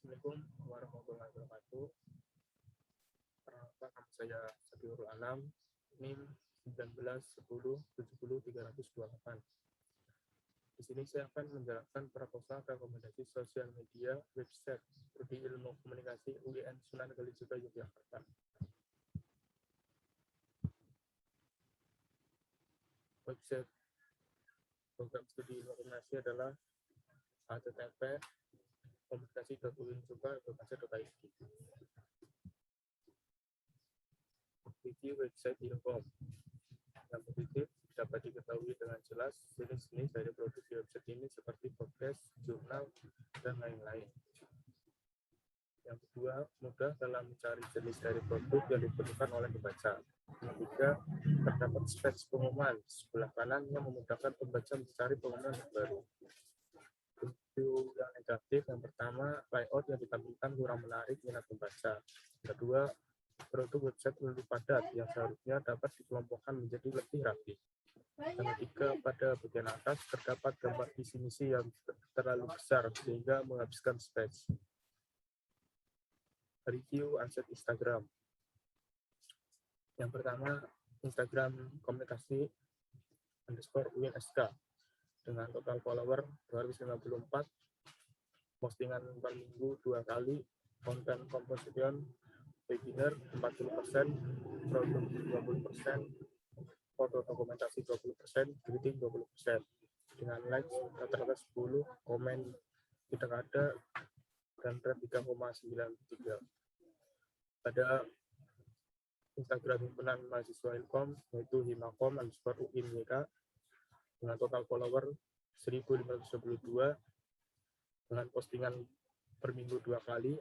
Assalamualaikum warahmatullahi wabarakatuh. Perkenalkan, nama saya Sabiurul Anam, NIM 1910700328. Di sini saya akan menjelaskan proposal rekomendasi sosial media website Prodi Ilmu Komunikasi UIN Sunan Kalijaga Yogyakarta. Website program studi ilmu komunikasi adalah http://komunikasi.uinsuka.ac.id. Review website Ilkom. Yang positif dapat diketahui dengan jelas jenis-jenis dari produk di website ini seperti podcast, jurnal, dan lain-lain. Yang kedua, mudah dalam mencari jenis dari produk yang dibutuhkan oleh pembaca. Yang ketiga, terdapat speks pengumuman sebelah kanan yang memudahkan pembaca mencari pengumuman yang baru. Review yang negatif, yang pertama, layout yang ditampilkan kurang menarik minat pembaca. Kedua, produk website terlalu padat yang seharusnya dapat dikelompokkan menjadi lebih rapi. Yang ketiga, pada bagian atas terdapat gambar visi misi yang terlalu besar sehingga menghabiskan space. Review aset Instagram. Yang pertama, Instagram komunikasi _UINSK dengan total follower 254, postingan per minggu 2 kali, konten composition webinar 40%, produk 20%, foto dokumentasi 20%, greeting 20%. Dengan likes rata-rata 10, komen tidak ada, dan rate 3,93. Pada Instagram himpunan mahasiswa Ilkom, yaitu himakom_uinYK, dengan total follower 1.522, dengan postingan per minggu 2 kali,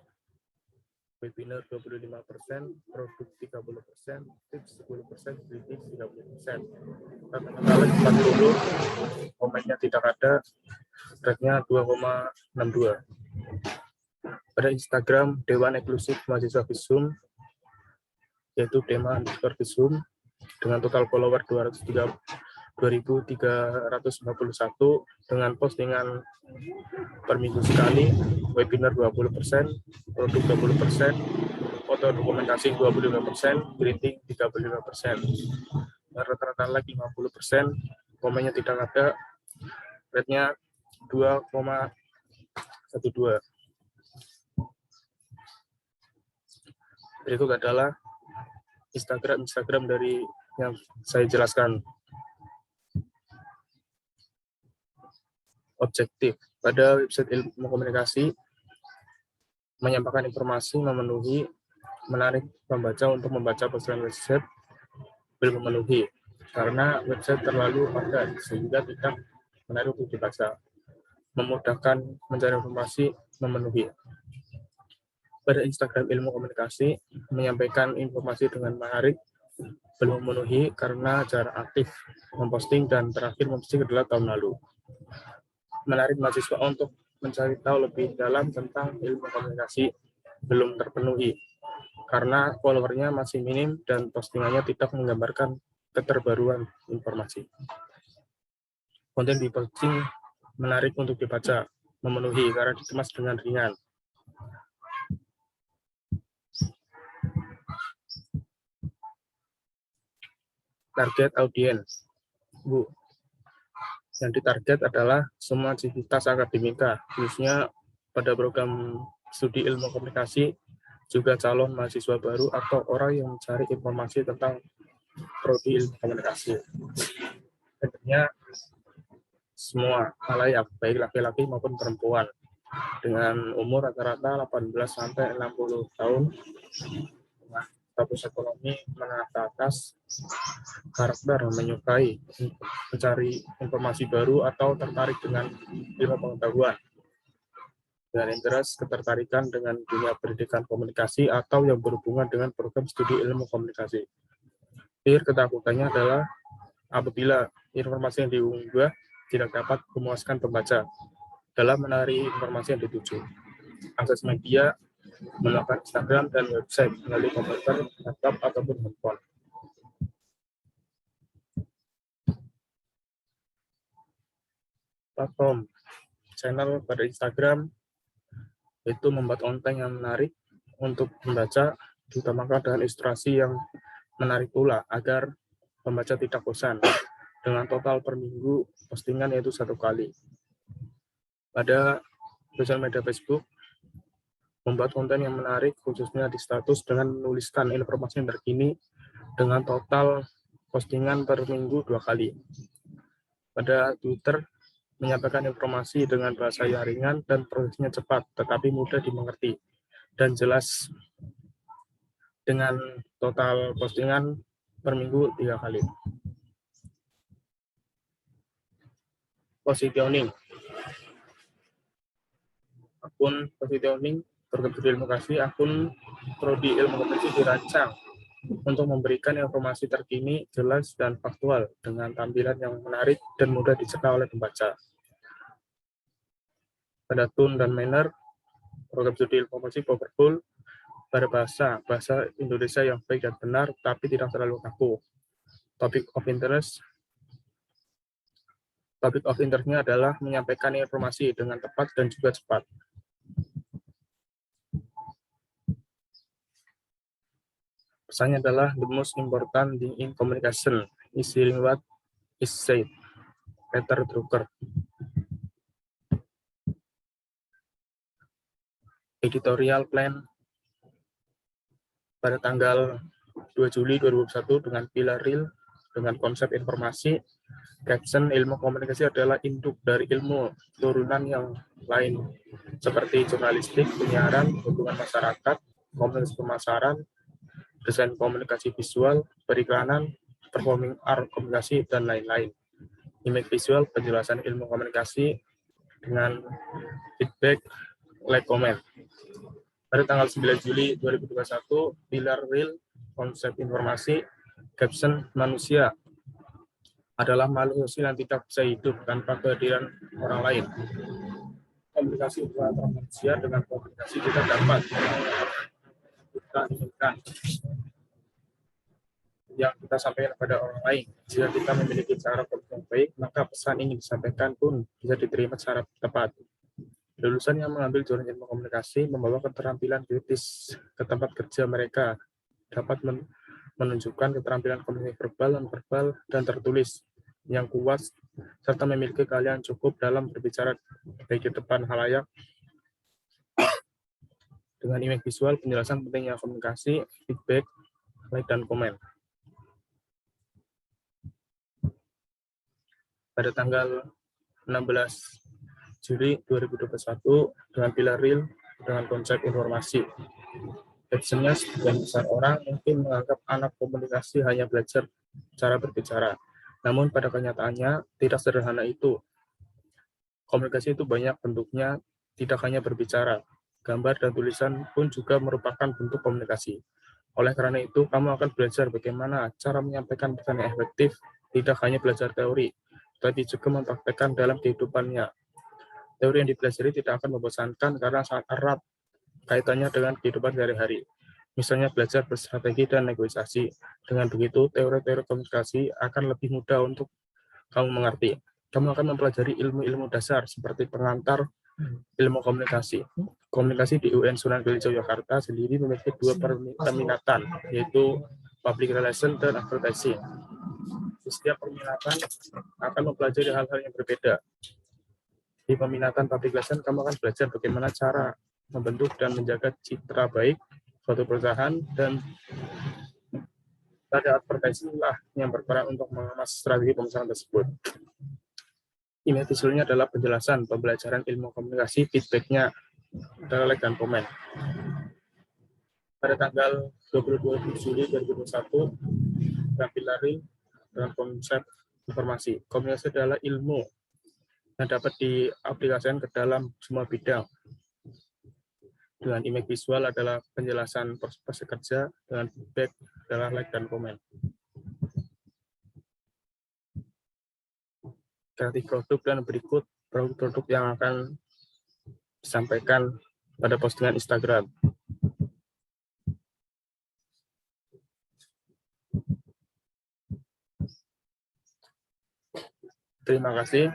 webinar 25%, produk 30%, tips 10%, kritik 30%. Rata-rata 40, komennya tidak ada, rate-nya 2,62. Pada Instagram Dewan Eksklusif Mahasiswa Visum, yaitu Dema_Visum, dengan total follower 2.351, dengan postingan per minggu sekali, webinar 20%, produk 20%, foto dokumentasi 25%, kritik 35%. Rata-rata like 50%, komennya tidak ada, rate-nya 2,12. Berikut adalah Instagram dari yang saya jelaskan. Objektif pada website ilmu komunikasi menyampaikan informasi memenuhi, menarik pembaca untuk membaca postingan website belum memenuhi karena website terlalu padat sehingga tidak menarik untuk dibaca. Memudahkan mencari informasi memenuhi. Pada Instagram ilmu komunikasi menyampaikan informasi dengan menarik belum memenuhi karena jarak aktif memposting dan terakhir memposting adalah tahun lalu. Menarik mahasiswa untuk mencari tahu lebih dalam tentang ilmu komunikasi belum terpenuhi karena followernya masih minim dan postingannya tidak menggambarkan keterbaruan informasi. Konten di posting menarik untuk dibaca, memenuhi karena dikemas dengan ringan. Target audiens, Bu. Yang ditarget adalah semua civitas akademika, khususnya pada program studi ilmu komunikasi, juga calon mahasiswa baru atau orang yang mencari informasi tentang prodi ilmu komunikasi. Tentunya semua halayak, baik laki-laki maupun perempuan, dengan umur rata-rata 18 sampai 60 tahun, status ekonomi menengah ke atas, karakter menyukai mencari informasi baru atau tertarik dengan ilmu pengetahuan, dengan interest ketertarikan dengan dunia pendidikan komunikasi atau yang berhubungan dengan program studi ilmu komunikasi. Ketakutannya adalah apabila informasi yang diunggah tidak dapat memuaskan pembaca dalam menarik informasi yang dituju. Akses media melakukan Instagram dan website melalui komputer, laptop, ataupun handphone. Platform channel pada Instagram yaitu membuat konten yang menarik untuk membaca, ditambahkan dengan ilustrasi yang menarik pula agar pembaca tidak bosan. Dengan total per minggu postingan yaitu 1 kali. Pada sosial media Facebook, membuat konten yang menarik khususnya di status dengan menuliskan informasi yang terkini dengan total postingan per minggu 2 kali. Pada Twitter, menyampaikan informasi dengan bahasa yang ringan dan prosesnya cepat, tetapi mudah dimengerti dan jelas dengan total postingan per minggu 3 kali. Positioning. Akun positioning program studi ilmu komunikasi, akun prodi ilmu komunikasi dirancang untuk memberikan informasi terkini, jelas, dan faktual dengan tampilan yang menarik dan mudah dicerna oleh pembaca. Pada tone dan manner, program studi ilmu komunikasi powerful pada bahasa Indonesia yang baik dan benar, tapi tidak terlalu kaku. Topic of interest-nya adalah menyampaikan informasi dengan tepat dan juga cepat. Pesannya adalah the most important thing in communication is hearing what is said. Peter Drucker. Editorial plan pada tanggal 2 Juli 2021 dengan pilar real dengan konsep informasi. Caption, ilmu komunikasi adalah induk dari ilmu turunan yang lain seperti jurnalistik, penyiaran, hubungan masyarakat, komunikasi pemasaran, desain komunikasi visual, periklanan, performing art komunikasi, dan lain-lain. Image visual, penjelasan ilmu komunikasi dengan feedback, like, comment. Pada tanggal 9 Juli 2021, pilar real, konsep informasi, caption, manusia adalah makhluk sosial yang tidak bisa hidup tanpa kehadiran orang lain. Komunikasi antara manusia dengan komunikasi kita dapat kita inginkan yang kita sampaikan kepada orang lain. Jika kita memiliki cara komunikasi yang baik, maka pesan ini disampaikan pun bisa diterima secara tepat. Lulusan yang mengambil jurusan ilmu komunikasi membawa keterampilan kritis ke tempat kerja mereka, dapat menunjukkan keterampilan komunikasi verbal, non-verbal, dan tertulis yang kuat, serta memiliki keahlian cukup dalam berbicara baik di depan halayak. Dengan image visual, penjelasan pentingnya komunikasi, feedback, like, dan komen. Pada tanggal 16 Juli 2021, dengan pilar real, dengan konsep informasi. Captionnya, sebagian besar orang mungkin menganggap anak komunikasi hanya belajar cara berbicara. Namun pada kenyataannya tidak sederhana itu. Komunikasi itu banyak bentuknya, tidak hanya berbicara. Gambar dan tulisan pun juga merupakan bentuk komunikasi. Oleh karena itu, kamu akan belajar bagaimana cara menyampaikan pesan yang efektif, tidak hanya belajar teori, tapi juga mempraktekkan dalam kehidupannya. Teori yang dipelajari tidak akan membosankan karena sangat erat kaitannya dengan kehidupan sehari-hari. Misalnya belajar berstrategi dan negosiasi. Dengan begitu, teori-teori komunikasi akan lebih mudah untuk kamu mengerti. Kamu akan mempelajari ilmu-ilmu dasar seperti pengantar ilmu komunikasi. Komunikasi di UN Sunan Kalijaga Yogyakarta sendiri memiliki 2 peminatan, yaitu public relation dan advertising. Di setiap peminatan akan mempelajari hal-hal yang berbeda. Di peminatan public relation, kamu akan belajar bagaimana cara membentuk dan menjaga citra baik suatu perusahaan, dan pada advertising lah yang berperan untuk mengemas strategi pemasaran tersebut. Image visualnya adalah penjelasan pembelajaran ilmu komunikasi, feedbacknya adalah like dan komen. Pada tanggal 22 Juli 2021, Rapilari dengan konsep informasi. Komunikasi adalah ilmu yang dapat diaplikasikan ke dalam semua bidang. Dengan image visual adalah penjelasan proses kerja, dengan feedback adalah like dan komen. Kreatif produk dan berikut produk-produk yang akan disampaikan pada postingan Instagram. Terima kasih.